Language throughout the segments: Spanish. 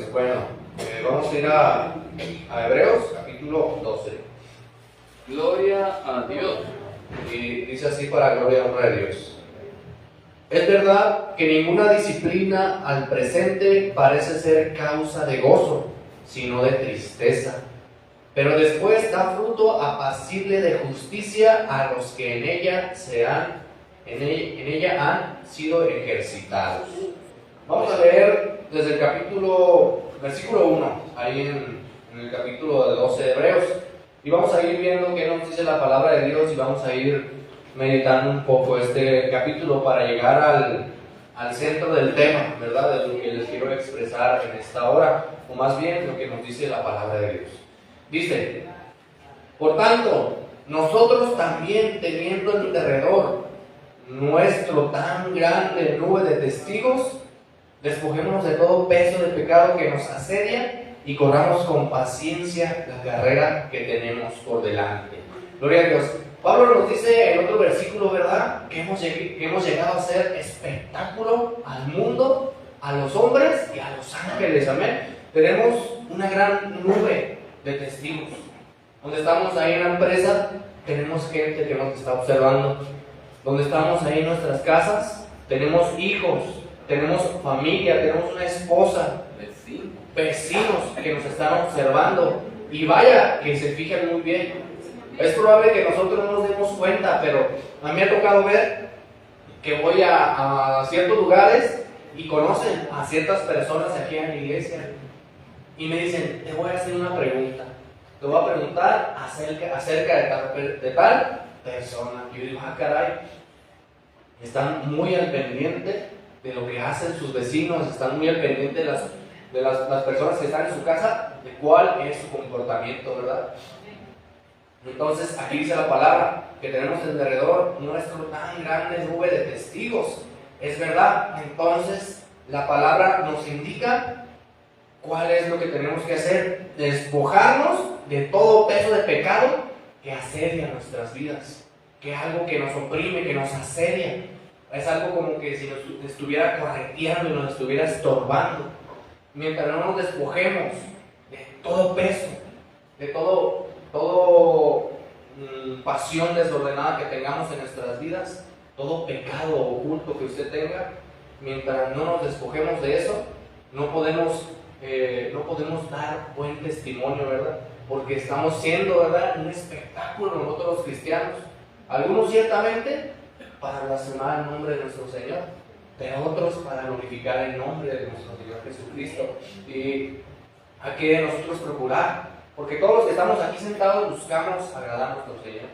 Dios. Bueno, vamos a ir a Hebreos capítulo 12. Gloria a Dios. Y dice así para gloria y honra de Dios. Es verdad que ninguna disciplina al presente parece ser causa de gozo, sino de tristeza. Pero después da fruto apacible de justicia a los que en ella han sido ejercitados. Vamos a leer desde el versículo 1, ahí en el capítulo 12 de Hebreos, y vamos a ir viendo qué nos dice la palabra de Dios y vamos a ir meditando un poco este capítulo para llegar al centro del tema, ¿verdad? De lo que les quiero expresar en esta hora, o más bien lo que nos dice la palabra de Dios. Dice: por tanto, nosotros también, teniendo en derredor nuestro tan grande nube de testigos, despojémonos de todo peso de pecado que nos asedia y corramos con paciencia la carrera que tenemos por delante. Gloria a Dios. Pablo nos dice en otro versículo, ¿verdad?, que hemos llegado a ser espectáculo al mundo, a los hombres y a los ángeles. Amén. Tenemos una gran nube de testigos. Donde estamos ahí en la empresa, tenemos gente que nos está observando. Donde estamos ahí en nuestras casas, tenemos hijos, tenemos familia, tenemos una esposa, vecinos que nos están observando. Y vaya que se fijan muy bien. Es probable que nosotros no nos demos cuenta, pero a mí me ha tocado ver que voy a ciertos lugares y conocen a ciertas personas aquí en la iglesia. Y me dicen: te voy a hacer una pregunta. Te voy a preguntar acerca de tal persona. Y yo digo: ah, caray. Están muy al pendiente de lo que hacen sus vecinos, están muy al pendiente de las personas que están en su casa, de cuál es su comportamiento, ¿verdad? Entonces, aquí dice la palabra que tenemos en derredor nuestro tan grande nube de testigos. Es verdad. Entonces, la palabra nos indica cuál es lo que tenemos que hacer: despojarnos de todo peso de pecado que asedia nuestras vidas, que es algo que nos oprime, que nos asedia. Es algo como que si nos estuviera correteando y nos estuviera estorbando. Mientras no nos despojemos de todo peso, de todo pasión desordenada que tengamos en nuestras vidas, todo pecado oculto que usted tenga, mientras no nos despojemos de eso, no podemos dar buen testimonio, ¿verdad? Porque estamos siendo, ¿verdad?, un espectáculo nosotros los cristianos. Algunos ciertamente para blasfemar el nombre de nuestro Señor, pero otros para glorificar el nombre de nuestro Señor Jesucristo. Y hay que nosotros procurar, porque todos los que estamos aquí sentados buscamos agradar a nuestro Señor.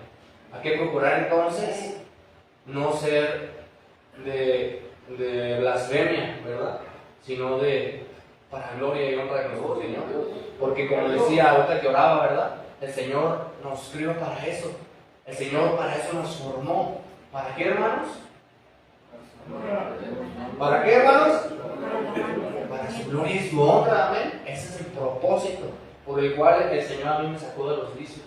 Hay que procurar entonces no ser de blasfemia, ¿verdad?, sino para gloria y honra de nuestro Señor. Porque como decía ahorita que oraba, ¿verdad?, el Señor nos crió para eso. El Señor para eso nos formó. ¿Para qué, hermanos? ¿Para qué, hermanos? Para su gloria y su honra, amén. Ese es el propósito por el cual el Señor a mí me sacó de los vicios.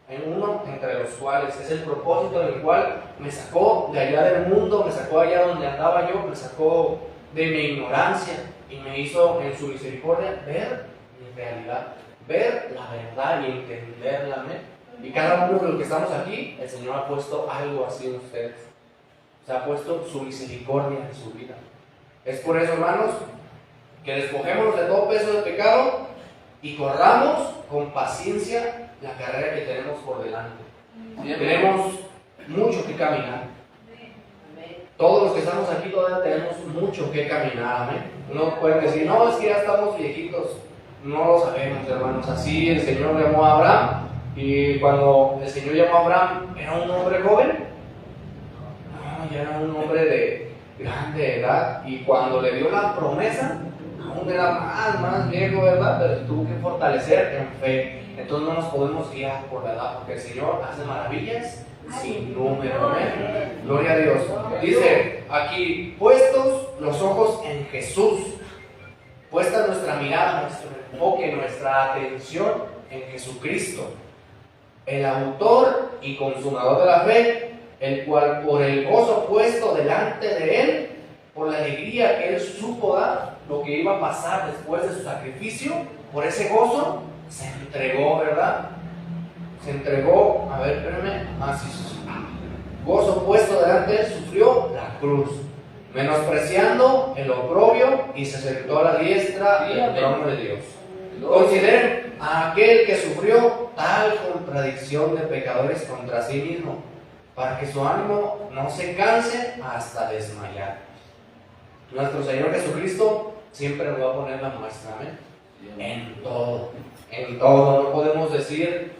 Hay uno entre los cuales es el propósito en el cual me sacó de allá del mundo, me sacó allá donde andaba yo, me sacó de mi ignorancia y me hizo en su misericordia ver mi realidad, ver la verdad y entenderla, amén. Y cada uno de los que estamos aquí, el Señor ha puesto algo así en ustedes. Se ha puesto su misericordia en su vida. Es por eso, hermanos, que despojémonos de todo peso de pecado y corramos con paciencia la carrera que tenemos por delante. Tenemos mucho que caminar. Todos los que estamos aquí todavía tenemos mucho que caminar, amén. Uno puede decir: no, es que ya estamos viejitos. No lo sabemos, hermanos. Así el Señor llamó a Abraham. Y cuando el Señor llamó a Abraham, ¿era un hombre joven? No, ya era un hombre de grande edad. Y cuando le dio la promesa, aún era más viejo, ¿verdad? Pero tuvo que fortalecer en fe. Entonces no nos podemos guiar por la edad, porque el Señor hace maravillas sin número. ¿Eh? Gloria a Dios. Dice aquí: puestos los ojos en Jesús, puesta nuestra mirada, nuestro enfoque, nuestra atención en Jesucristo, el autor y consumador de la fe, el cual por el gozo puesto delante de él, por la alegría que él supo dar, lo que iba a pasar después de su sacrificio, por ese gozo, se entregó, ¿verdad? Se entregó, a ver, espérame, gozo puesto delante, sufrió la cruz, menospreciando el oprobio, y se sentó a la diestra del trono de Dios. Consideren a aquel que sufrió tal contradicción de pecadores contra sí mismo, para que su ánimo no se canse hasta desmayar. Nuestro Señor Jesucristo siempre nos va a poner la muestra, ¿eh? En todo, en todo. No podemos decir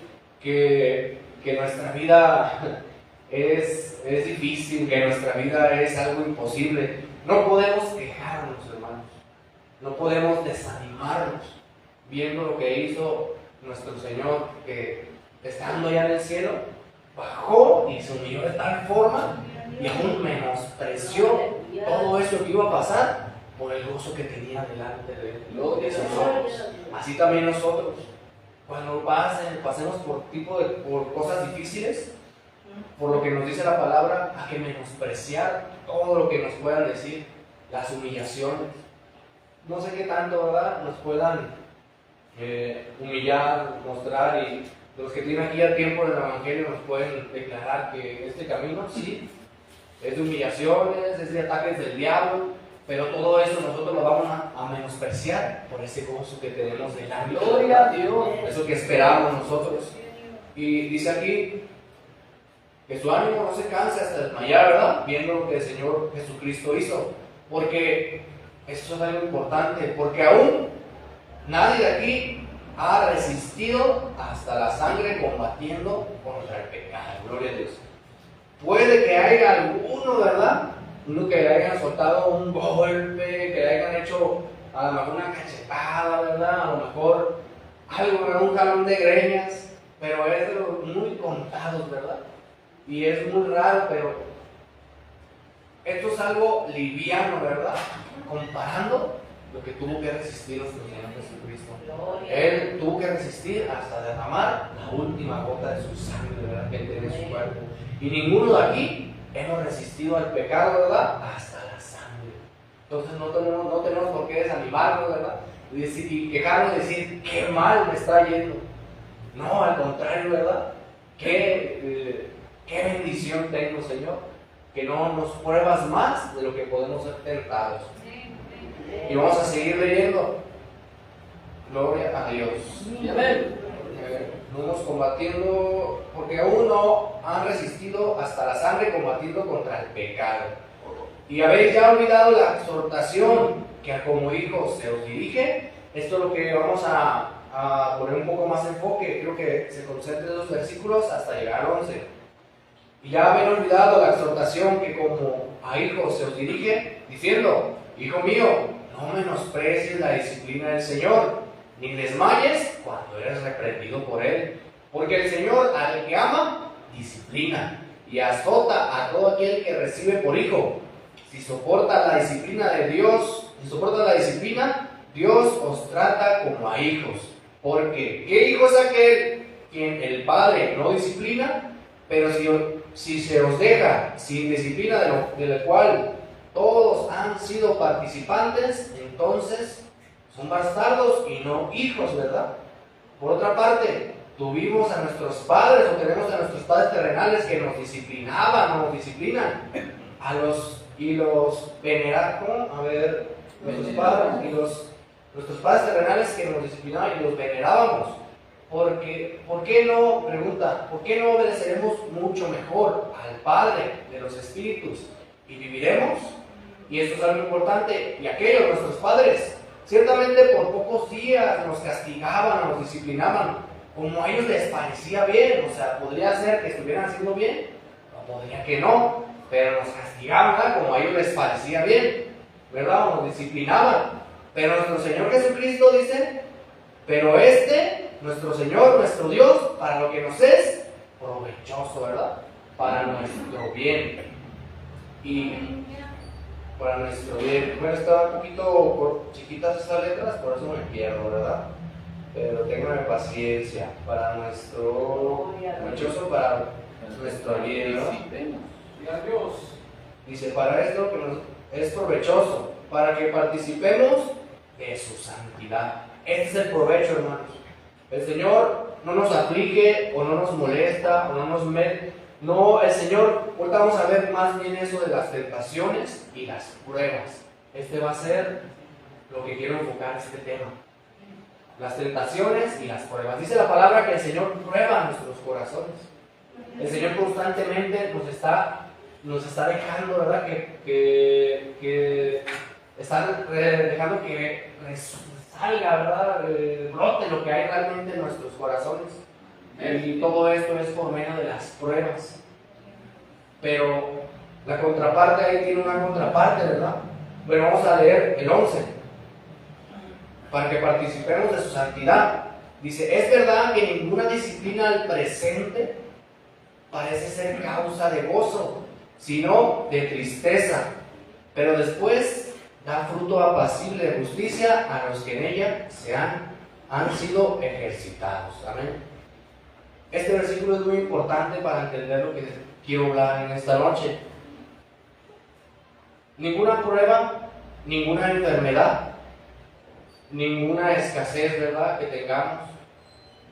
que nuestra vida es difícil, que nuestra vida es algo imposible. No podemos quejarnos, hermanos. No podemos desanimarnos viendo lo que hizo nuestro Señor, que estando ya en el cielo, bajó y se humilló de tal forma y aún menospreció todo eso que iba a pasar por el gozo que tenía delante de sus ojos. Así también nosotros, cuando pasemos por cosas difíciles, por lo que nos dice la palabra, hay que menospreciar todo lo que nos puedan decir, las humillaciones. No sé qué tanto, ¿verdad?, nos puedan humillar, mostrar, y los que tienen aquí ya tiempo en el Evangelio nos pueden declarar que este camino sí es de humillaciones, es de ataques del diablo, pero todo eso nosotros lo vamos a menospreciar por ese gozo que tenemos de la gloria a Dios, eso que esperamos nosotros. Y dice aquí que su ánimo no se canse hasta desmayar, ¿verdad?, viendo lo que el Señor Jesucristo hizo, porque eso es algo importante, porque aún nadie de aquí ha resistido hasta la sangre combatiendo contra el pecado. Gloria a Dios. Puede que haya alguno, ¿verdad?, uno que le hayan soltado un golpe, que le hayan hecho a lo mejor una cachetada, ¿verdad?, a lo mejor algo, ¿verdad?, un jalón de greñas, pero es de los muy contados, ¿verdad? Y es muy raro, pero esto es algo liviano, ¿verdad?, comparando lo que tuvo que resistir nuestro Señor Jesucristo. Él tuvo que resistir hasta derramar la última gota de su sangre, ¿verdad?, que tiene en su cuerpo. Y ninguno de aquí hemos resistido al pecado, ¿verdad?, hasta la sangre. Entonces no tenemos por qué desanimarnos, ¿verdad?, y quejarnos de decir, qué mal me está yendo. No, al contrario, ¿verdad? Qué bendición tengo, Señor, que no nos pruebas más de lo que podemos ser tentados. Y vamos a seguir leyendo. Gloria a Dios. Amén. Vamos combatiendo, porque aún no han resistido hasta la sangre combatiendo contra el pecado. Y habéis ya olvidado la exhortación que como hijos se os dirige. Esto es lo que vamos a poner un poco más enfoque. Creo que se concentre en 2 versículos hasta llegar al 11. Y ya habéis olvidado la exhortación que como a hijos se os dirige, diciendo, hijo mío, no menosprecies la disciplina del Señor, ni desmayes cuando eres reprendido por Él. Porque el Señor al que ama, disciplina, y azota a todo aquel que recibe por hijo. Si soporta la disciplina de Dios, Dios os trata como a hijos. Porque, ¿qué hijo es aquel quien el Padre no disciplina? Pero si se os deja sin disciplina de la cual todos han sido participantes, entonces son bastardos y no hijos, ¿verdad? Por otra parte, tuvimos a nuestros padres, o tenemos a nuestros padres terrenales que nos disciplinaban, nos disciplinan, y los veneraban, nuestros padres terrenales que nos disciplinaban y los venerábamos. Porque, ¿por qué no, pregunta, por qué no obedeceremos mucho mejor al Padre de los Espíritus y viviremos? Y esto es algo importante. Y aquellos, nuestros padres, ciertamente por pocos días nos castigaban, nos disciplinaban, como a ellos les parecía bien. O sea, podría ser que estuvieran haciendo bien, o podría que no, pero nos castigaban, ¿verdad?, como a ellos les parecía bien, ¿verdad?, o nos disciplinaban. Pero nuestro Señor Jesucristo dice, pero nuestro Señor, nuestro Dios, para lo que nos es provechoso, ¿verdad?, para nuestro bien. Y para nuestro bien. Bueno, está un poquito chiquitas estas letras, por eso me pierdo, ¿verdad? Pero ténganme paciencia. Para nuestro provechoso, para nuestro bien, ¿no? Diga Dios. Dice, para esto que nos es provechoso, para que participemos de su santidad. Este es el provecho, hermanos. El Señor no nos aflige o no nos molesta o no nos mete. No, el Señor, ahorita vamos a ver más bien eso de las tentaciones y las pruebas. Este va a ser lo que quiero enfocar este tema. Las tentaciones y las pruebas. Dice la palabra que el Señor prueba nuestros corazones. El Señor constantemente nos está dejando, ¿verdad? Que está dejando que salga, ¿verdad? Brote lo que hay realmente en nuestros corazones. Y todo esto es por medio de las pruebas. Pero la contraparte ahí tiene una contraparte, ¿verdad? Bueno, vamos a leer el 11. Para que participemos de su santidad. Dice, es verdad que ninguna disciplina al presente parece ser causa de gozo, sino de tristeza, pero después da fruto apacible de justicia a los que en ella han sido ejercitados. Amén. Este versículo es muy importante para entender lo que quiero hablar en esta noche. Ninguna prueba, ninguna enfermedad, ninguna escasez, ¿verdad?, que tengamos,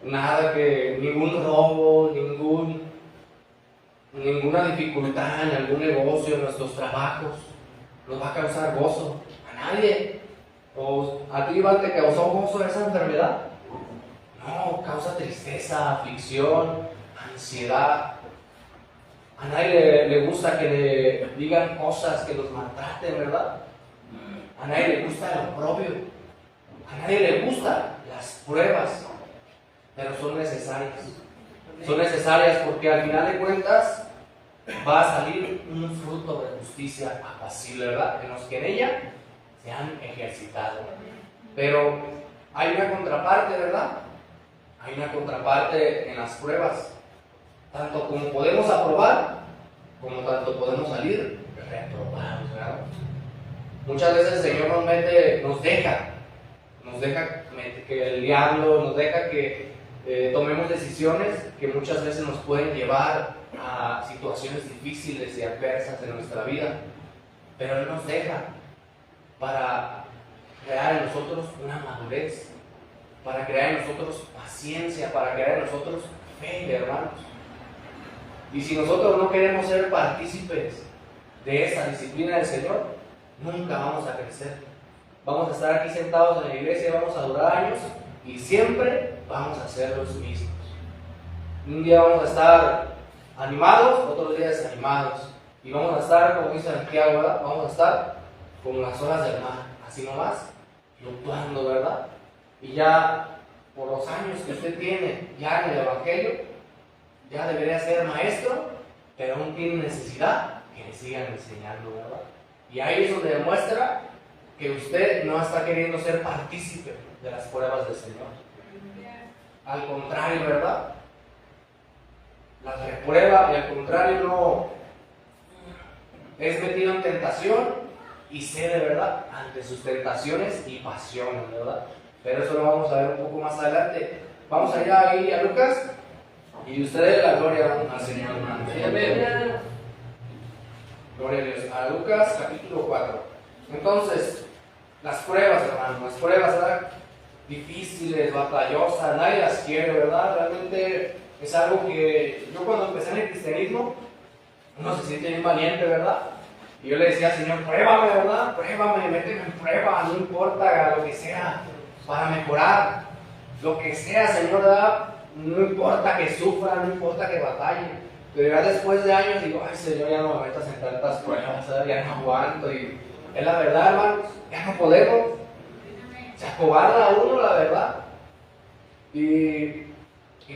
ningún robo, ninguna dificultad en algún negocio, en nuestros trabajos, nos va a causar gozo. A nadie. ¿O a ti, Iván, te causó gozo esa enfermedad? No, causa tristeza, aflicción, ansiedad. A nadie le gusta que le digan cosas que los maltraten, ¿verdad? A nadie le gusta el oprobio. A nadie le gustan las pruebas, pero son necesarias. Son necesarias porque al final de cuentas va a salir un fruto de justicia apacible, ¿verdad? En los que en ella se han ejercitado. Pero hay una contraparte, ¿verdad? Hay una contraparte en las pruebas. Tanto como podemos aprobar, como tanto podemos salir reprobados, ¿verdad? Muchas veces el Señor nos deja que el diablo nos deja que tomemos decisiones que muchas veces nos pueden llevar a situaciones difíciles y adversas en nuestra vida, pero Él nos deja para crear en nosotros una madurez, para crear en nosotros paciencia, para crear en nosotros fe, hermanos. Y si nosotros no queremos ser partícipes de esa disciplina del Señor, nunca vamos a crecer. Vamos a estar aquí sentados en la iglesia, vamos a durar años y siempre vamos a ser los mismos. Un día vamos a estar animados, otros días desanimados. Y vamos a estar, como dice Santiago, ¿verdad? Vamos a estar como las olas del mar, así nomás, fluctuando, ¿verdad? Y ya por los años que usted tiene ya en el Evangelio, ya debería ser maestro, pero aún tiene necesidad que le sigan enseñando, ¿verdad? Y ahí es donde demuestra que usted no está queriendo ser partícipe de las pruebas del Señor. Al contrario, ¿verdad? Las reprueba y al contrario no es metido en tentación y cede, ¿verdad?, ante sus tentaciones y pasiones, ¿verdad? Pero eso lo vamos a ver un poco más adelante. Vamos allá ahí a Lucas y ustedes la gloria al Señor, hermanos. Gloria a Dios. A Lucas capítulo 4. Entonces, las pruebas, hermanos, las pruebas, ¿verdad?, difíciles, batallosas, nadie las quiere, ¿verdad? Realmente es algo que yo cuando empecé en el cristianismo, uno se siente bien valiente, ¿verdad? Y yo le decía al Señor, pruébame, ¿verdad? Pruébame, méteme en prueba, no importa lo que sea, para mejorar. Lo que sea, Señor, ¿verdad? No importa que sufra, no importa que batalle. Pero ya después de años digo, ay, Señor, ya no me metas en tantas pruebas, ¿verdad? Ya no aguanto. Y es la verdad, hermanos, ya no podemos. Se acobarda a uno, la verdad. Y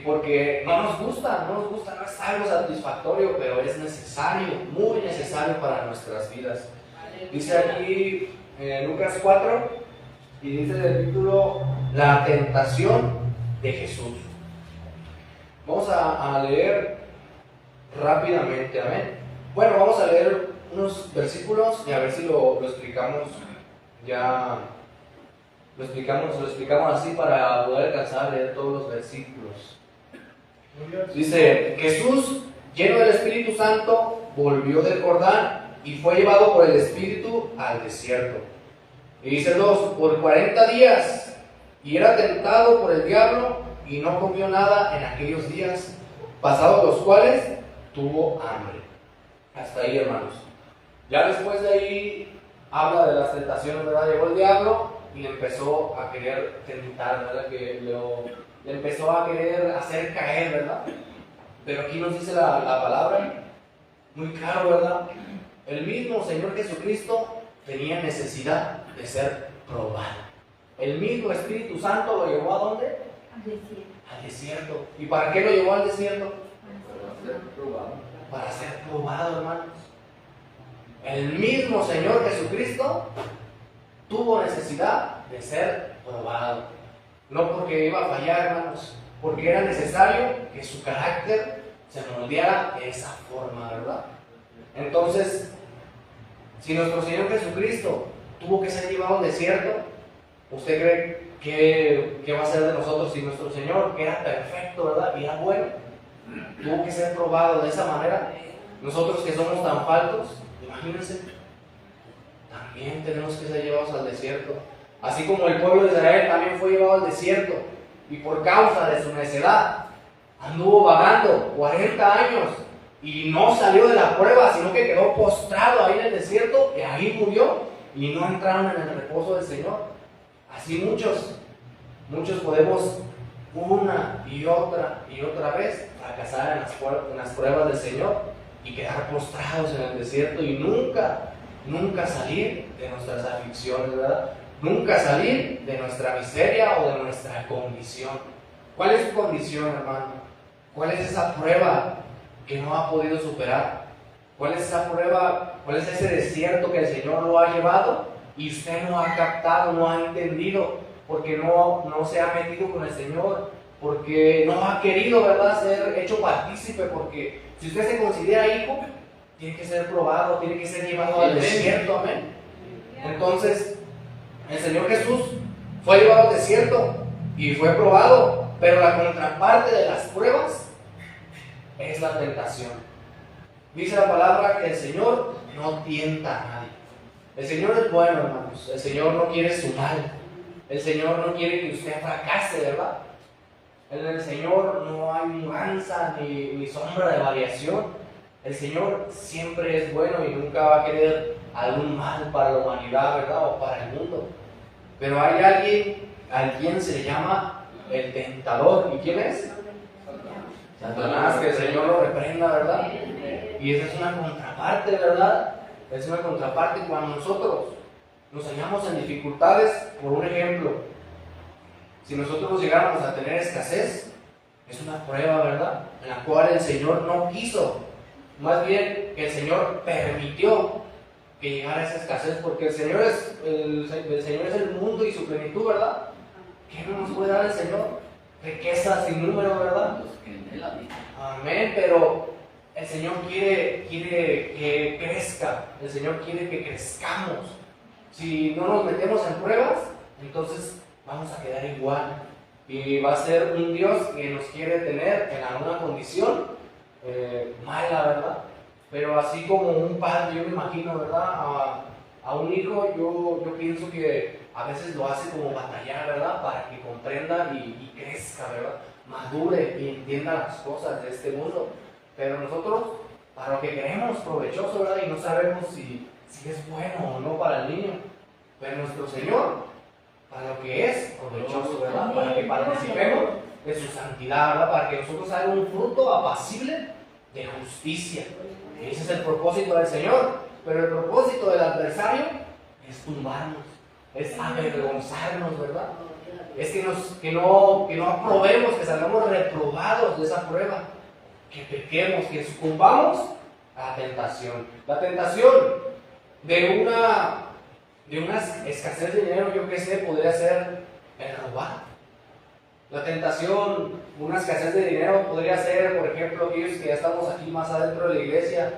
porque no nos gusta, no es algo satisfactorio, pero es necesario, muy necesario para nuestras vidas. Dice aquí en Lucas 4, y dice el título, la tentación de Jesús. Vamos a leer rápidamente, amén. Bueno, vamos a leer unos versículos y a ver si lo explicamos ya. Lo explicamos así para poder alcanzar a leer todos los versículos. Dice, Jesús, lleno del Espíritu Santo, volvió del Jordán y fue llevado por el Espíritu al desierto Y dice 2, por 40 días, y era tentado por el diablo, y no comió nada en aquellos días, pasados los cuales tuvo hambre. Hasta ahí, hermanos. Ya después de ahí habla de las tentaciones, ¿verdad? Llegó el diablo y le empezó a querer tentar, ¿verdad? Le empezó a querer hacer caer, ¿verdad? Pero aquí nos dice la palabra muy claro, ¿verdad? El mismo Señor Jesucristo tenía necesidad de ser probado. El mismo Espíritu Santo lo llevó ¿a dónde? Al desierto. Al desierto. ¿Y para qué lo llevó al desierto? Para ser probado. Para ser probado, hermanos. El mismo Señor Jesucristo tuvo necesidad de ser probado. No porque iba a fallar, hermanos, porque era necesario que su carácter se moldeara de esa forma, ¿verdad? Entonces, si nuestro Señor Jesucristo tuvo que ser llevado al desierto, ¿usted cree qué va a ser de nosotros si nuestro Señor, que era perfecto, ¿verdad? Y era bueno, tuvo que ser probado de esa manera? Nosotros que somos tan faltos, imagínense, también tenemos que ser llevados al desierto. Así como el pueblo de Israel también fue llevado al desierto y por causa de su necedad anduvo vagando 40 años y no salió de la prueba, sino que quedó postrado ahí en el desierto y ahí murió y no entraron en el reposo del Señor. Así muchos podemos una y otra vez fracasar en las pruebas del Señor y quedar postrados en el desierto y nunca salir de nuestras aflicciones, ¿verdad? Nunca salir de nuestra miseria o de nuestra condición. ¿Cuál es su condición, hermano? ¿Cuál es esa prueba que no ha podido superar? ¿Cuál es esa prueba? ¿Cuál es ese desierto que el Señor lo ha llevado y usted no ha captado, no ha entendido? Porque no se ha metido con el Señor, porque no ha querido, ¿verdad?, ser hecho partícipe, porque si usted se considera hijo, tiene que ser probado, tiene que ser llevado al desierto, amén. Entonces, el Señor Jesús fue llevado al desierto y fue probado, pero la contraparte de las pruebas es la tentación. Dice la palabra que el Señor no tienta a nadie. El Señor es bueno, hermanos. El Señor no quiere su mal. El Señor no quiere que usted fracase, ¿verdad? En el Señor no hay mudanza ni sombra de variación. El Señor siempre es bueno y nunca va a querer algún mal para la humanidad, ¿verdad? O para el mundo. Pero hay alguien al quien se le llama el tentador. ¿Y quién es? Satanás, que el Señor lo reprenda, ¿verdad? Y esa es una contraparte, ¿verdad? Es una contraparte cuando nosotros nos hallamos en dificultades. Por un ejemplo, si nosotros llegáramos a tener escasez, es una prueba, ¿verdad?, en la cual el Señor no quiso, más bien que el Señor permitió que llegara esa escasez, porque el Señor es el mundo y su plenitud, ¿verdad? ¿Qué no nos puede dar el Señor? Riquezas sin número, ¿verdad? Amén, pero el Señor quiere que crezca, el Señor quiere que crezcamos. Si no nos metemos en pruebas, entonces vamos a quedar igual. Y va a ser un Dios que nos quiere tener en alguna condición mala, ¿verdad? Pero así como un padre, yo me imagino, ¿verdad?, a un hijo, yo pienso que a veces lo hace como batallar, ¿verdad?, para que comprenda y crezca, ¿verdad?, madure y entienda las cosas de este mundo. Pero nosotros, para lo que queremos provechoso, ¿verdad?, y no sabemos si es bueno o no para el niño. Pero nuestro Señor, para lo que es provechoso, ¿verdad?, para que participemos de su santidad, ¿verdad?, para que nosotros hagamos un fruto apacible de justicia. Y ese es el propósito del Señor. Pero el propósito del adversario es tumbarnos, es avergonzarnos, ¿verdad? Es que no aprobemos, que salgamos reprobados de esa prueba, que pequemos, que sucumbamos a la tentación. La tentación de una escasez de dinero, yo qué sé, podría ser el robar. La tentación, una escasez de dinero, podría ser, por ejemplo, aquellos que ya estamos aquí más adentro de la iglesia,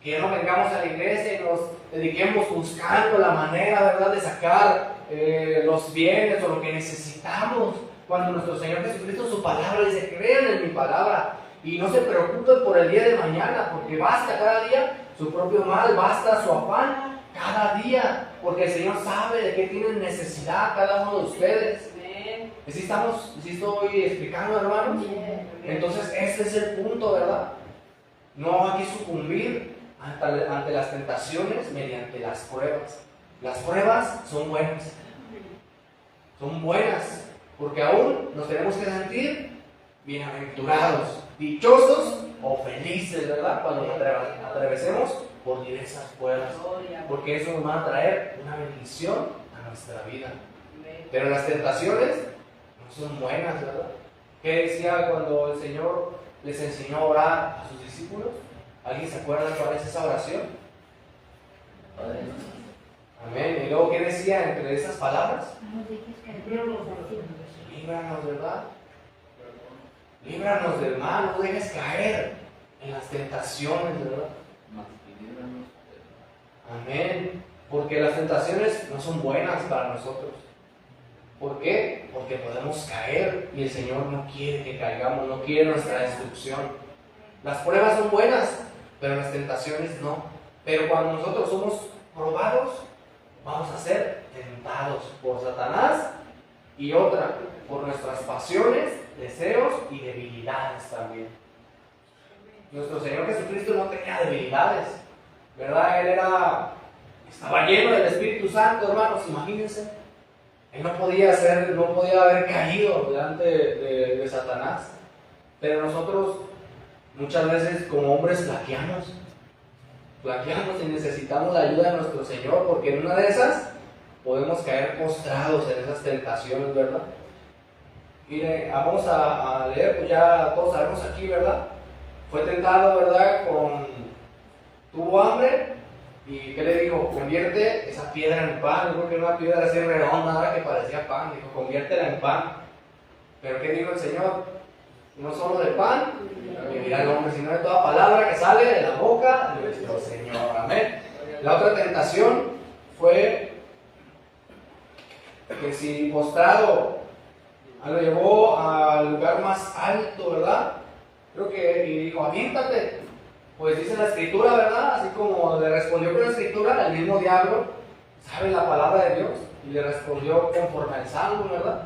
que no vengamos a la iglesia y nos dediquemos buscando la manera, ¿verdad?, de sacar los bienes o lo que necesitamos. Cuando nuestro Señor Jesucristo, su palabra dice: crean en mi palabra y no se preocupen por el día de mañana, porque basta cada día su propio mal, basta su afán cada día, porque el Señor sabe de qué tienen necesidad cada uno de ustedes. ¿Sí estoy explicando, hermanos? Entonces ese es el punto, ¿verdad? No hay que sucumbir ante las tentaciones mediante las pruebas. Las pruebas son buenas. Son buenas, porque aún nos tenemos que sentir bienaventurados, dichosos o felices, ¿verdad? Cuando nos atravesemos por diversas pruebas, porque eso nos va a traer una bendición a nuestra vida. Pero las tentaciones no son buenas, ¿verdad? ¿Qué decía cuando el Señor les enseñó a orar a sus discípulos? ¿Alguien se acuerda cuál es esa oración? Amén. Y luego, ¿qué decía entre esas palabras? Líbranos, ¿verdad? Líbranos del mal, no dejes caer en las tentaciones, ¿verdad? Amén. Porque las tentaciones no son buenas para nosotros. ¿Por qué? Porque podemos caer y el Señor no quiere que caigamos, no quiere nuestra destrucción. Las pruebas son buenas, pero las tentaciones no. Pero cuando nosotros somos probados, vamos a ser tentados por Satanás y otra, por nuestras pasiones, deseos y debilidades también. Nuestro Señor Jesucristo no tenía debilidades, ¿verdad? Él estaba lleno del Espíritu Santo, hermanos, imagínense. Él no podía haber caído delante de Satanás. Pero nosotros muchas veces como hombres flaqueamos y necesitamos la ayuda de nuestro Señor, porque en una de esas podemos caer postrados en esas tentaciones, ¿verdad? Mire, vamos a leer, pues ya todos sabemos aquí, ¿verdad? Fue tentado, ¿verdad? Tuvo hambre, y ¿qué le dijo? Convierte esa piedra en pan. Yo creo que era una piedra así redonda, ¿verdad? Que parecía pan. Dijo, conviértela en pan. Pero ¿qué dijo el Señor? No solo de pan vivirá el hombre, sino de toda palabra que sale de la boca de nuestro Señor. Amén. La otra tentación fue que si postrado lo llevó al lugar más alto, ¿verdad? Creo que y dijo, aviéntate. Pues dice la Escritura, ¿verdad? Así como le respondió con la Escritura, el mismo diablo sabe la palabra de Dios y le respondió conforme al Salmo, ¿verdad?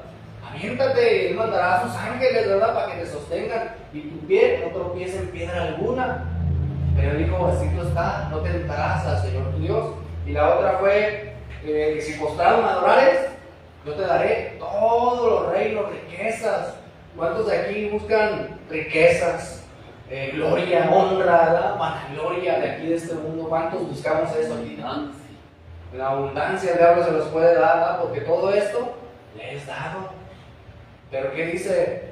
Aviéntate y él mandará a sus ángeles, ¿verdad? Para que te sostengan y tu pie no tropiece en piedra alguna. Pero él dijo, escrito está, no tentarás al Señor tu Dios. Y la otra fue, que si postrado me adorares, yo te daré todos los reinos, riquezas. ¿Cuántos de aquí buscan riquezas? Gloria, honra, vanagloria de aquí de este mundo. ¿Cuántos buscamos eso aquí? La abundancia el diablo se los puede dar, ¿verdad? Porque todo esto le es dado. Pero ¿qué dice?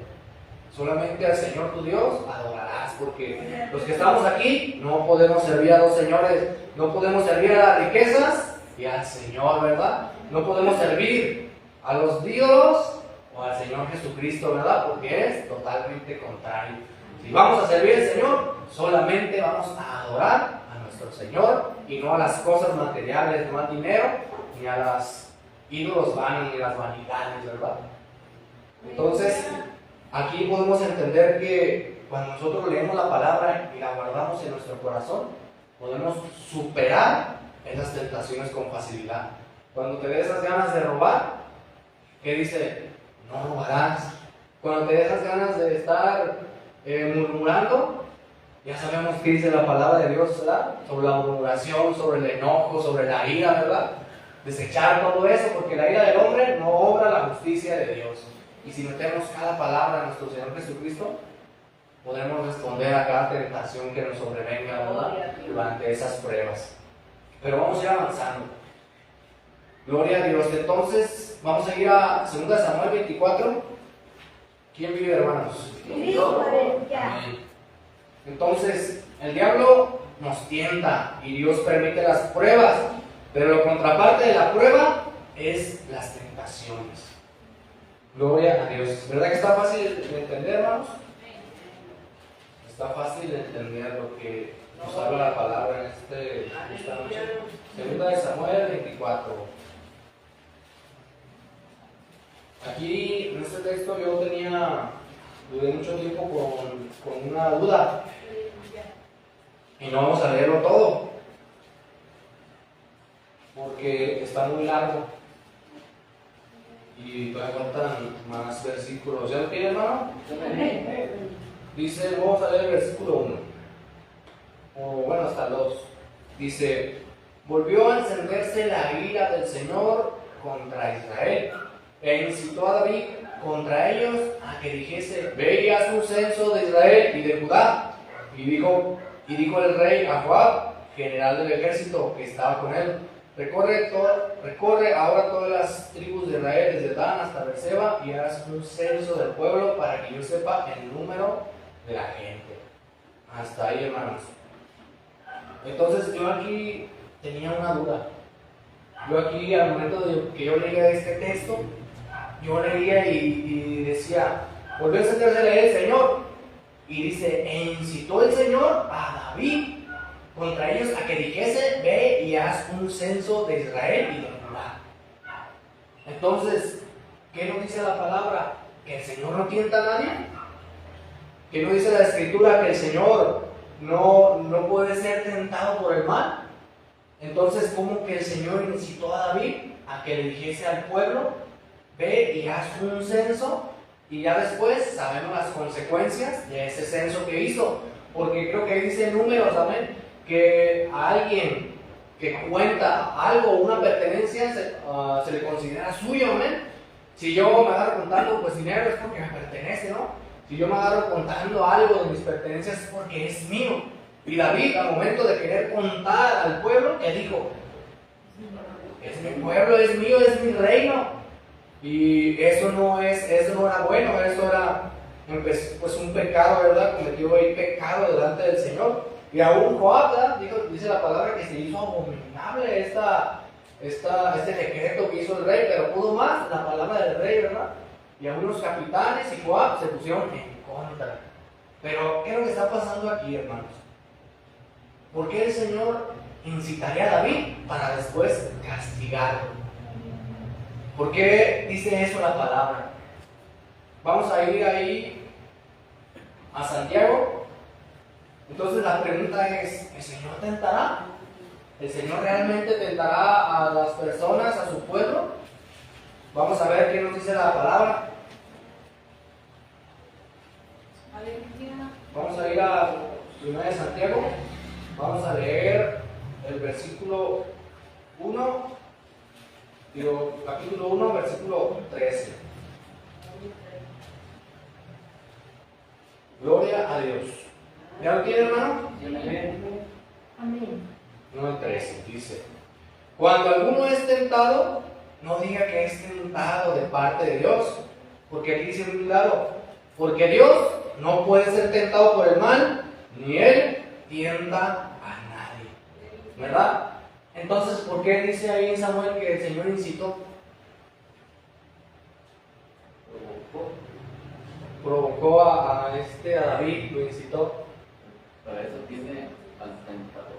Solamente al Señor tu Dios adorarás, porque los que estamos aquí no podemos servir a dos señores, no podemos servir a las riquezas y al Señor, ¿verdad? No podemos servir a los ídolos o al Señor Jesucristo, ¿verdad? Porque es totalmente contrario. Si vamos a servir al Señor, solamente vamos a adorar a nuestro Señor y no a las cosas materiales, no al dinero, ni a los ídolos vanos, ni a las vanidades, ¿verdad? Entonces, aquí podemos entender que cuando nosotros leemos la palabra y la guardamos en nuestro corazón, podemos superar esas tentaciones con facilidad. Cuando te des esas ganas de robar, ¿qué dice? No robarás. Cuando te dejas ganas de estar murmurando, ya sabemos qué dice la palabra de Dios, ¿verdad? Sobre la murmuración, sobre el enojo, sobre la ira, ¿verdad? Desechar todo eso, porque la ira del hombre no obra la justicia de Dios. Y si metemos cada palabra a nuestro Señor Jesucristo, podremos responder a cada tentación que nos sobrevenga, ¿verdad? Durante esas pruebas. Pero vamos a ir avanzando. Gloria a Dios. Entonces, vamos a ir a 2 Samuel 24. ¿Quién vive, hermanos? Amén. Entonces, el diablo nos tienta y Dios permite las pruebas, pero la contraparte de la prueba es las tentaciones. Gloria a Dios. ¿Verdad que está fácil de entender, hermanos? Está fácil de entender lo que nos habla la palabra en esta noche. 2 Samuel 24. Aquí en este texto yo duré mucho tiempo con una duda y no vamos a leerlo todo. porque está muy largo y todavía faltan más versículos. ¿Ya lo tiene, hermano? Dice, vamos a leer el versículo 1, o bueno, hasta el 2. Dice: volvió a encenderse la ira del Señor contra Israel, e incitó a David contra ellos a que dijese: ve y haz un censo de Israel y de Judá. Y dijo el rey a Joab, general del ejército que estaba con él: recorre ahora todas las tribus de Israel, desde Dan hasta Beerseba, y haz un censo del pueblo para que yo sepa el número de la gente. Hasta ahí, hermanos. Entonces yo aquí tenía una duda. Yo aquí, al momento de que yo leía este texto, yo leía y decía: volvió a encenderse la ira del Señor. Y dice: e incitó el Señor a David contra ellos a que dijese: ve y haz un censo de Israel y de Judá. Entonces, ¿qué nos dice la palabra? ¿Que el Señor no tienta a nadie? ¿Que no dice la Escritura que el Señor no puede ser tentado por el mal? Entonces, ¿cómo que el Señor incitó a David a que le dijese al pueblo: ve y haz un censo? Y ya después sabemos las consecuencias de ese censo que hizo, porque creo que dice números, amén, que a alguien que cuenta algo, una pertenencia, se le considera suyo, amén. Si yo me agarro contando pues dinero, es porque me pertenece, ¿no? Si yo me agarro contando algo de mis pertenencias, es porque es mío. Y David, al momento de querer contar al pueblo, ¿qué dijo? Es mi pueblo, es mío, es mi reino. Y eso no era bueno, eso era pues un pecado, ¿verdad? Cometió ahí pecado delante del Señor. Y aún Joab, dice la palabra que se hizo abominable este decreto que hizo el rey, pero pudo más la palabra del rey, ¿verdad? Y algunos capitanes y Joab se pusieron en contra. Pero, ¿qué es lo que está pasando aquí, hermanos? ¿Por qué el Señor incitaría a David para después castigarlo? ¿Por qué dice eso la palabra? Vamos a ir ahí a Santiago. Entonces la pregunta es: ¿el Señor tentará? ¿El Señor realmente tentará a las personas, a su pueblo? Vamos a ver qué nos dice la palabra. Vamos a ir a 1 de Santiago. Vamos a leer el versículo 1. Capítulo 1, versículo 13. Gloria a Dios. ¿Ya lo tiene, hermano? Amén. No, el 13 dice: cuando alguno es tentado, no diga que es tentado de parte de Dios, porque aquí dice muy claro: porque Dios no puede ser tentado por el mal, ni Él tienta a nadie. ¿Verdad? Entonces, ¿por qué dice ahí en Samuel que el Señor incitó? Provocó a David, lo incitó. Para eso tiene al tentador.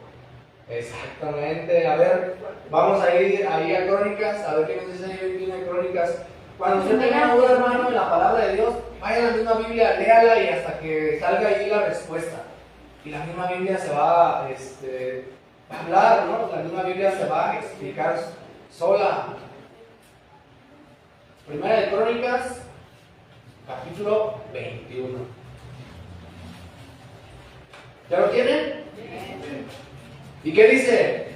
Exactamente. A ver, vamos a ir ahí a Crónicas, a ver qué nos dice ahí en Crónicas. Cuando usted tenga duda, hermano, en la palabra de Dios, vaya a la misma Biblia, léala y hasta que salga ahí la respuesta. Y la misma Biblia se va a hablar, ¿no? La misma Biblia se va a explicar sola. Primera de Crónicas, capítulo 21. ¿Ya lo tienen? ¿Y qué dice?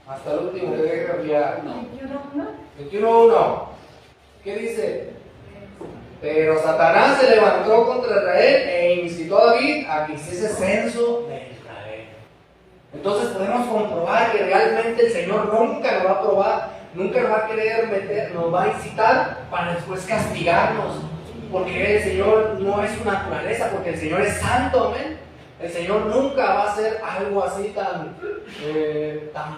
Hasta el último que deje cambiar. 21.1. ¿Qué dice? Pero Satanás se levantó contra Israel e incitó a David a que hiciese censo de Israel. Entonces podemos comprobar que realmente el Señor nunca nos va a probar, nunca nos va a querer meter, nos va a incitar para después castigarnos. Porque el Señor no es su naturaleza, porque el Señor es santo, amén. El Señor nunca va a hacer algo así tan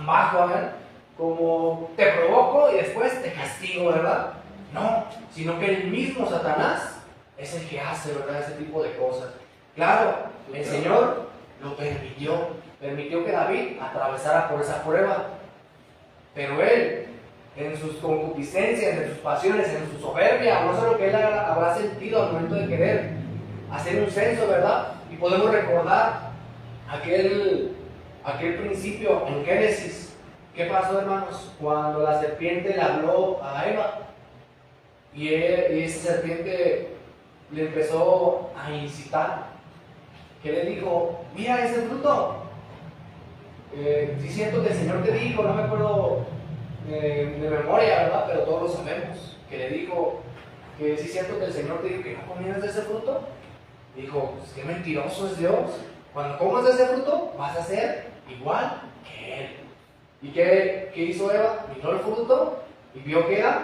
bajo, amén, como te provoco y después te castigo, ¿verdad? No, sino que el mismo Satanás es el que hace, ¿verdad?, ese tipo de cosas. Claro, el Señor lo permitió que David atravesara por esa prueba, pero él, en sus concupiscencias, en sus pasiones, en su soberbia, no sé lo que él habrá sentido al momento de querer hacer un censo, ¿verdad? Y podemos recordar aquel aquel principio en Génesis, ¿qué pasó, hermanos? Cuando la serpiente le habló a Eva y esa serpiente le empezó a incitar, que le dijo, mira ese fruto. Sí siento que el Señor te dijo, no me acuerdo de memoria, ¿verdad? Pero todos lo sabemos, que le dijo que sí siento que el Señor te dijo que no comieras de ese fruto. Dijo, pues qué mentiroso es Dios. Cuando comas de ese fruto vas a ser igual que Él. ¿Y qué hizo Eva? Miró el fruto y vio que era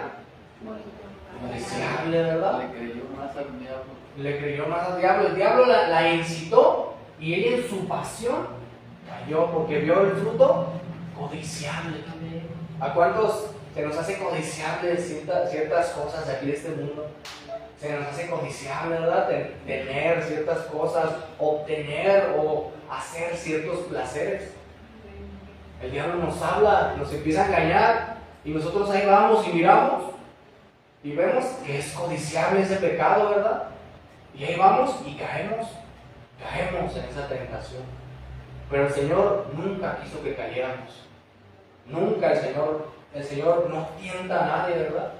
deseable, ¿verdad? Le creyó más al diablo. Le creyó más al diablo. El diablo la incitó y ella en su pasión cayó porque vio el fruto codiciable. ¿A cuántos se nos hace codiciable ciertas cosas de aquí de este mundo? Se nos hace codiciable, ¿verdad? Tener ciertas cosas, obtener o hacer ciertos placeres. El diablo nos habla, nos empieza a engañar y nosotros ahí vamos y miramos y vemos que es codiciable ese pecado, ¿verdad? Y ahí vamos y caemos en esa tentación. Pero el Señor nunca quiso que cayéramos. Nunca el Señor no tienta a nadie, ¿verdad?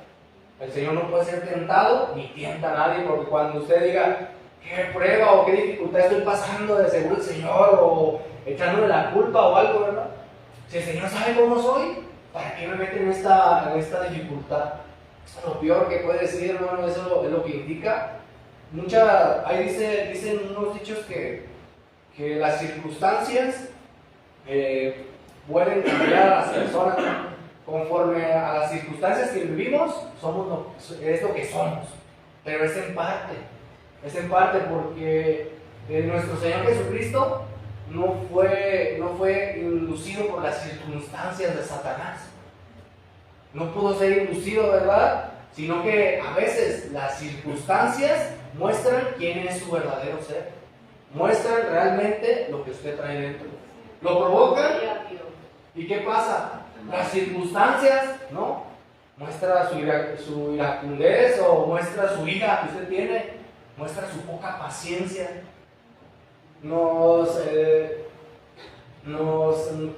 El Señor no puede ser tentado ni tienta a nadie, porque cuando usted diga qué prueba o qué dificultad estoy pasando, de seguro el Señor, o echándole la culpa o algo, ¿verdad? Si el Señor sabe cómo soy, ¿para qué me mete en esta dificultad? Eso es lo peor que puede decir, hermano, eso es lo que indica. Ahí dicen unos dichos que las circunstancias pueden cambiar a las personas. Conforme a las circunstancias que vivimos, es lo que somos, pero es en parte porque nuestro Señor Jesucristo no fue inducido por las circunstancias de Satanás, no pudo ser inducido, ¿verdad? Sino que a veces las circunstancias muestran quién es su verdadero ser, muestran realmente lo que usted trae dentro, lo provocan. ¿Y qué pasa? Las circunstancias, ¿no? Muestra su iracundez o muestra su ira que usted tiene, muestra su poca paciencia.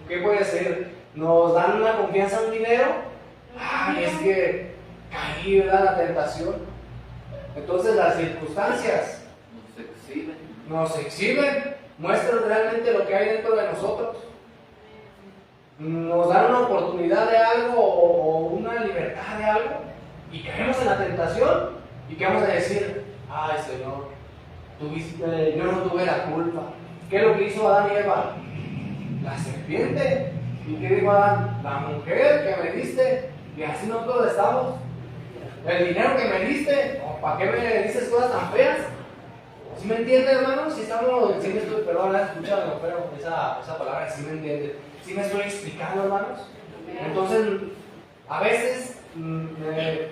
¿Qué puede ser? Nos dan una confianza en un dinero. Ay, es que caí, ¿verdad? La tentación. Entonces las circunstancias nos exhiben, muestran realmente lo que hay dentro de nosotros. Nos dan una oportunidad de algo o una libertad de algo y caemos en la tentación y que vamos a decir, ay Señor, yo no tuve la culpa. ¿Qué es lo que hizo Adán y Eva? La serpiente. ¿Y qué dijo Adán? La mujer que me diste, y así nosotros estamos. El dinero que me diste, ¿para qué me dices cosas tan feas? ¿Sí me entiende, hermano? Perdón, la escuchado, pero esa palabra sí me entiende. ¿Sí me estoy explicando, hermanos? Entonces, a veces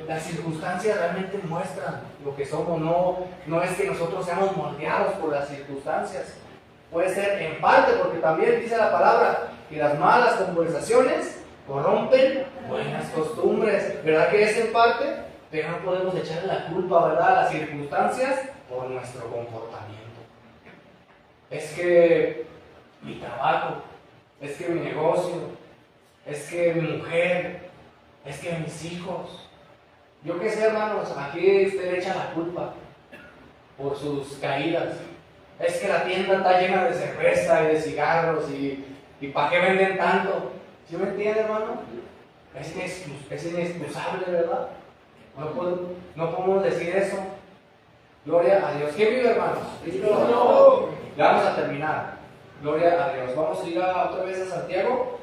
las circunstancias realmente muestran lo que somos. No es que nosotros seamos moldeados por las circunstancias. Puede ser en parte, porque también dice la palabra que las malas conversaciones corrompen buenas costumbres. ¿Verdad que es en parte? Pero no podemos echarle la culpa, ¿verdad?, a las circunstancias por nuestro comportamiento. Es que mi trabajo, es que mi negocio, es que mi mujer, es que mis hijos. Yo qué sé, hermanos, aquí usted le echa la culpa por sus caídas. Es que la tienda está llena de cerveza y de cigarros y ¿para qué venden tanto? ¿Sí me entiende, hermano? Es inexcusable, ¿verdad? No podemos decir eso. Gloria a Dios. ¿Quién vive, hermanos? ¿Cristo? Ya vamos a terminar. Gloria a Dios. Vamos a ir otra vez a Santiago.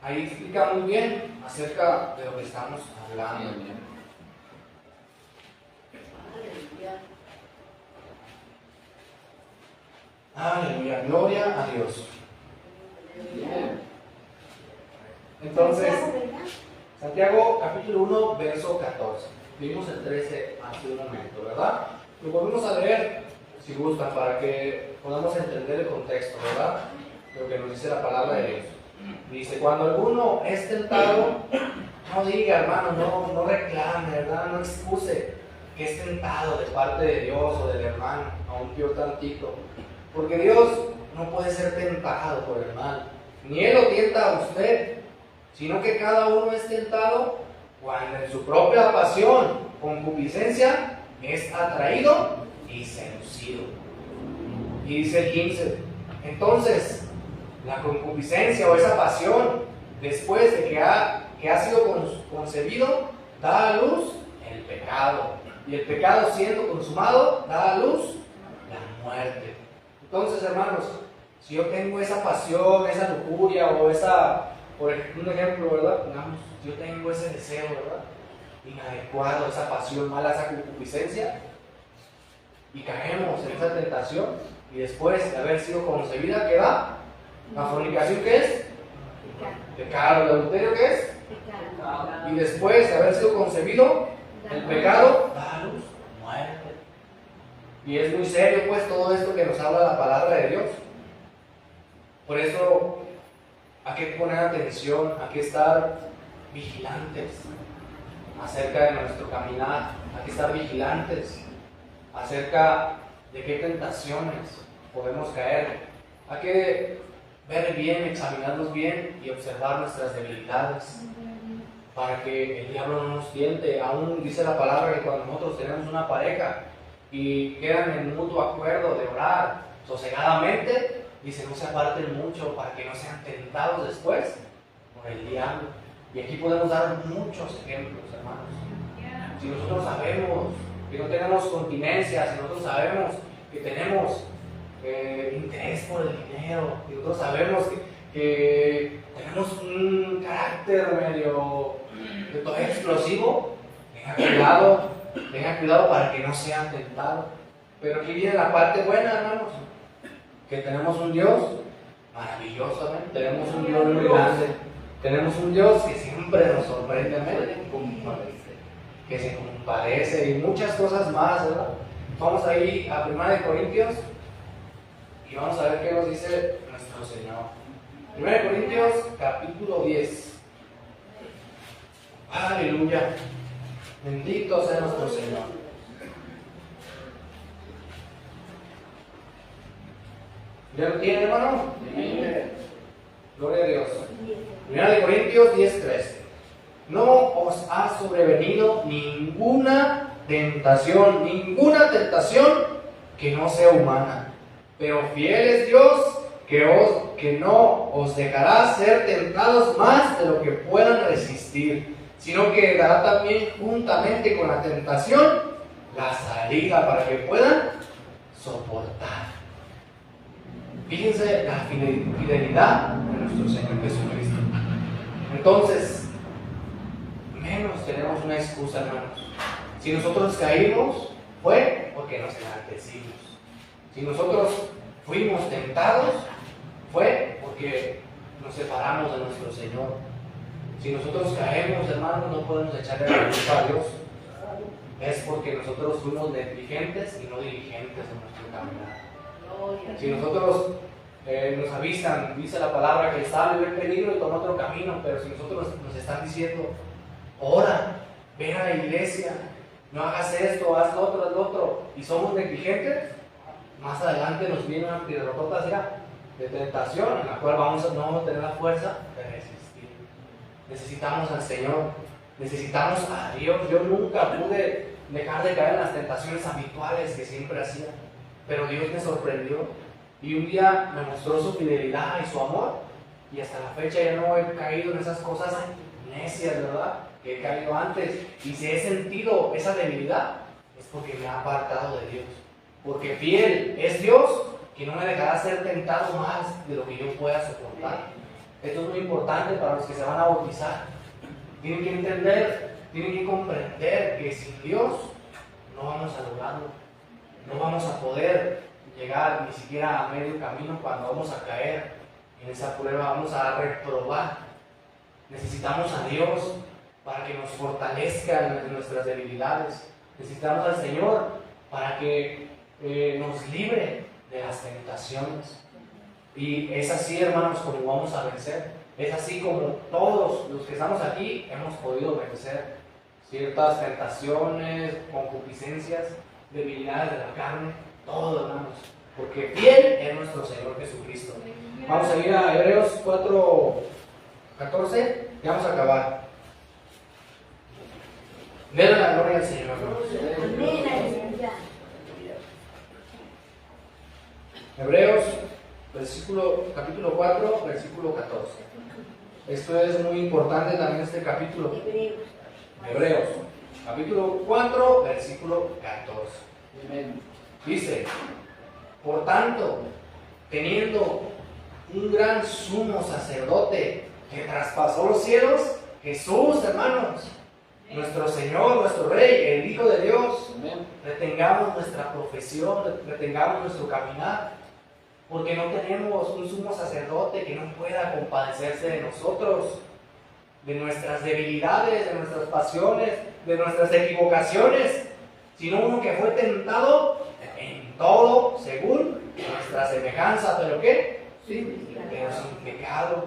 Ahí explica muy bien acerca de lo que estamos hablando. Aleluya. Gloria a Dios. Entonces, Santiago capítulo 1, verso 14. Vimos el 13 hace un momento, ¿verdad? Lo volvemos a leer, si gustan, para que podamos entender el contexto, ¿verdad? Lo que nos dice la palabra de Dios. Dice, cuando alguno es tentado, no diga, hermano, no reclame, ¿verdad? No excuse que es tentado de parte de Dios o del hermano, aunque yo tantito. Porque Dios no puede ser tentado por el mal, ni él lo tienta a usted, sino que cada uno es tentado cuando en su propia pasión, concupiscencia, es atraído y seducido. Y dice el 15, entonces, la concupiscencia o esa pasión, después de que ha sido concebido, da a luz el pecado. Y el pecado siendo consumado, da a luz la muerte. Entonces, hermanos, si yo tengo esa pasión, esa lujuria o esa, por ejemplo, un ejemplo, ¿verdad? Digamos, yo tengo ese deseo, ¿verdad? Inadecuado, esa pasión mala, esa concupiscencia, y caemos en esa tentación, y después de haber sido concebida, ¿qué da? La fornicación, ¿qué es? Pecado. ¿El adulterio qué es? Pecado. Y después de haber sido concebido, el pecado da a luz muerte. Y es muy serio pues todo esto que nos habla la palabra de Dios. Por eso hay que poner atención, hay que estar vigilantes acerca de nuestro caminar, hay que estar vigilantes acerca de qué tentaciones podemos caer. Hay que ver bien, examinarnos bien y observar nuestras debilidades para que el diablo no nos tiente. Aún dice la palabra que cuando nosotros tenemos una pareja y quedan en mutuo acuerdo de orar sosegadamente, dice no se aparten mucho para que no sean tentados después por el diablo. Y aquí podemos dar muchos ejemplos, hermanos. Si nosotros sabemos que no tenemos continencia, si nosotros sabemos que tenemos interés por el dinero, si nosotros sabemos que tenemos un carácter medio explosivo, tenga cuidado para que no sean tentados. Pero aquí viene la parte buena, hermanos, que tenemos un Dios maravilloso, ¿eh? Tenemos un Dios muy grande, tenemos un Dios que siempre nos sorprende, que se compadece y muchas cosas más, ¿verdad? Vamos a ir a 1 Corintios y vamos a ver qué nos dice nuestro Señor. 1 Corintios capítulo 10. Aleluya. Bendito sea nuestro Señor. ¿Ya lo tiene, hermano? Gloria a Dios. 1 Corintios 10:13. No os ha sobrevenido ninguna tentación que no sea humana. Pero fiel es Dios que no os dejará ser tentados más de lo que puedan resistir, sino que dará también juntamente con la tentación la salida para que puedan soportar. Fíjense la fidelidad de nuestro Señor Jesucristo. Entonces, menos tenemos una excusa, hermanos. Si nosotros caímos, fue porque nos enaltecimos. Si nosotros fuimos tentados, fue porque nos separamos de nuestro Señor. Si nosotros caemos, hermanos, no podemos echarle la culpa a Dios. Es porque nosotros fuimos negligentes y no diligentes en nuestro caminar. Si nosotros nos avisan, dice la palabra que el sabio ve el peligro y toma otro camino, pero si nosotros nos están diciendo, ora, ven a la iglesia, no hagas esto, haz lo otro, y somos negligentes, más adelante nos viene una piedrota de tentación en la cual no vamos a tener la fuerza de resistir. Necesitamos al Señor, necesitamos a Dios. Yo nunca pude dejar de caer en las tentaciones habituales que siempre hacía, pero Dios me sorprendió y un día me mostró su fidelidad y su amor, y hasta la fecha ya no he caído en esas cosas necias, ¿verdad?, que he caído antes. Y si he sentido esa debilidad, es porque me ha apartado de Dios, porque fiel es Dios que no me dejará ser tentado más de lo que yo pueda soportar. Esto es muy importante para los que se van a bautizar. Tienen que entender, tienen que comprender que sin Dios no vamos a lograrlo, no vamos a poder llegar ni siquiera a medio camino. Cuando vamos a caer en esa prueba, vamos a reprobar. Necesitamos a Dios para que nos fortalezca en nuestras debilidades. Necesitamos al Señor para que nos libre de las tentaciones. Y es así, hermanos, como vamos a vencer. Es así como todos los que estamos aquí hemos podido vencer ciertas tentaciones, concupiscencias, debilidades de la carne. Todo, hermanos, porque fiel es nuestro Señor Jesucristo. Vamos a ir a Hebreos 4:14, ya vamos a acabar. Denle la gloria al Señor, hermanos. Hebreos, capítulo 4, versículo 14. Esto es muy importante también este capítulo. Hebreos, capítulo 4, versículo 14. Dice, por tanto, teniendo un gran sumo sacerdote que traspasó los cielos, Jesús, hermanos, nuestro Señor, nuestro Rey, el Hijo de Dios, retengamos nuestra profesión, retengamos nuestro caminar, porque no tenemos un sumo sacerdote que no pueda compadecerse de nosotros, de nuestras debilidades, de nuestras pasiones, de nuestras equivocaciones, sino uno que fue tentado en todo, según nuestra semejanza, pero ¿qué? Sí, pero sin pecado.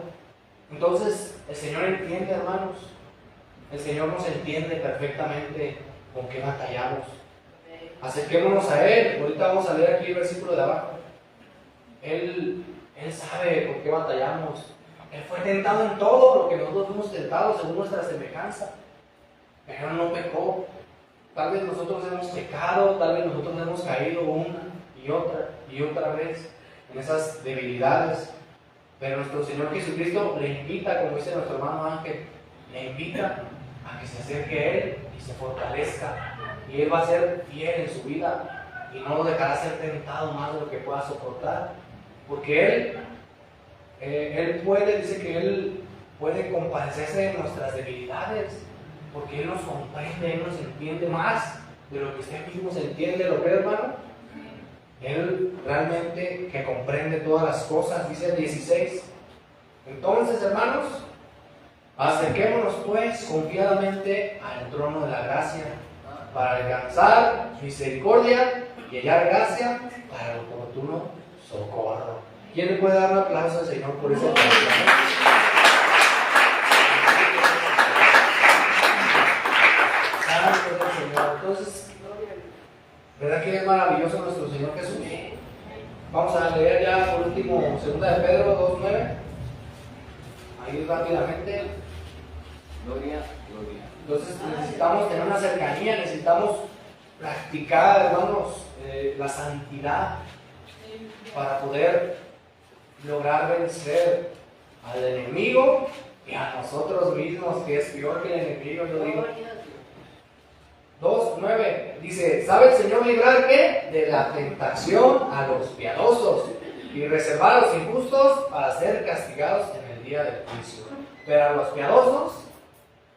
Entonces, el Señor entiende, hermanos, el Señor nos entiende perfectamente con qué batallamos. Acerquémonos a Él. Ahorita vamos a leer aquí el versículo de abajo. Él sabe por qué batallamos. Él fue tentado en todo lo que nosotros fuimos tentados según nuestra semejanza, pero no pecó. Tal vez nosotros hemos pecado, tal vez nosotros hemos caído una y otra vez en esas debilidades, pero nuestro Señor Jesucristo le invita, como dice nuestro hermano Ángel, le invita a que se acerque a Él y se fortalezca, y Él va a ser fiel en su vida y no lo dejará ser tentado más de lo que pueda soportar, porque Él puede, dice que Él puede compadecerse de nuestras debilidades, porque Él nos comprende, Él nos entiende más de lo que usted mismo se entiende, ¿lo cree, hermano? Él realmente que comprende todas las cosas, dice el 16. Entonces, hermanos, acerquémonos pues confiadamente al trono de la gracia, para alcanzar misericordia y hallar gracia para el oportuno socorro. ¿Quién le puede dar un aplauso al Señor por ese aplauso? Entonces, ¿verdad que es maravilloso nuestro Señor Jesús? Vamos a leer ya por último 2 de Pedro 2:9. Ahí rápidamente. Gloria. Entonces necesitamos tener una cercanía, necesitamos practicar, hermanos, la santidad para poder lograr vencer al enemigo y a nosotros mismos, que es peor que el enemigo, yo digo. 2:9 dice, ¿sabe el Señor librar qué? De la tentación a los piadosos y reservar a los injustos para ser castigados en el día del juicio. Pero a los piadosos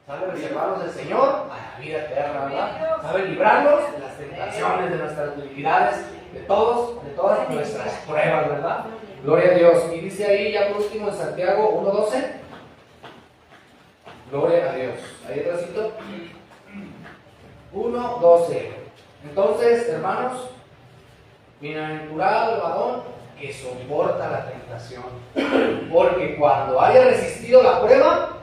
sabe reservarlos el Señor a la vida eterna, ¿verdad? Sabe librarlos de las tentaciones, de nuestras debilidades, de todas nuestras pruebas, ¿verdad? Gloria a Dios. Y dice ahí ya por último en Santiago 1:12. Gloria a Dios. Ahí atrásito. 1:12. Entonces, hermanos, bienaventurado el varón que soporta la tentación, porque cuando haya resistido la prueba,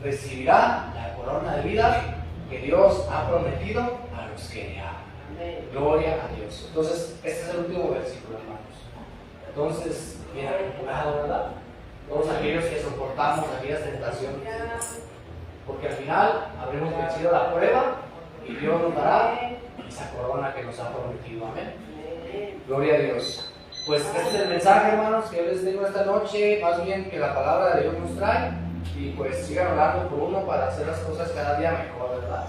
recibirá la corona de vida que Dios ha prometido a los que le aman. Gloria a Dios. Entonces, este es el último versículo, hermanos. Entonces, bienaventurado, ¿verdad? Todos aquellos que soportamos aquellas tentaciones, porque al final habremos vencido la prueba y Dios nos dará esa corona que nos ha prometido. Amén. Gloria a Dios. Pues este es el mensaje, hermanos, que yo les tengo esta noche, más bien que la palabra de Dios nos trae. Y pues sigan orando por uno para hacer las cosas cada día mejor, ¿verdad?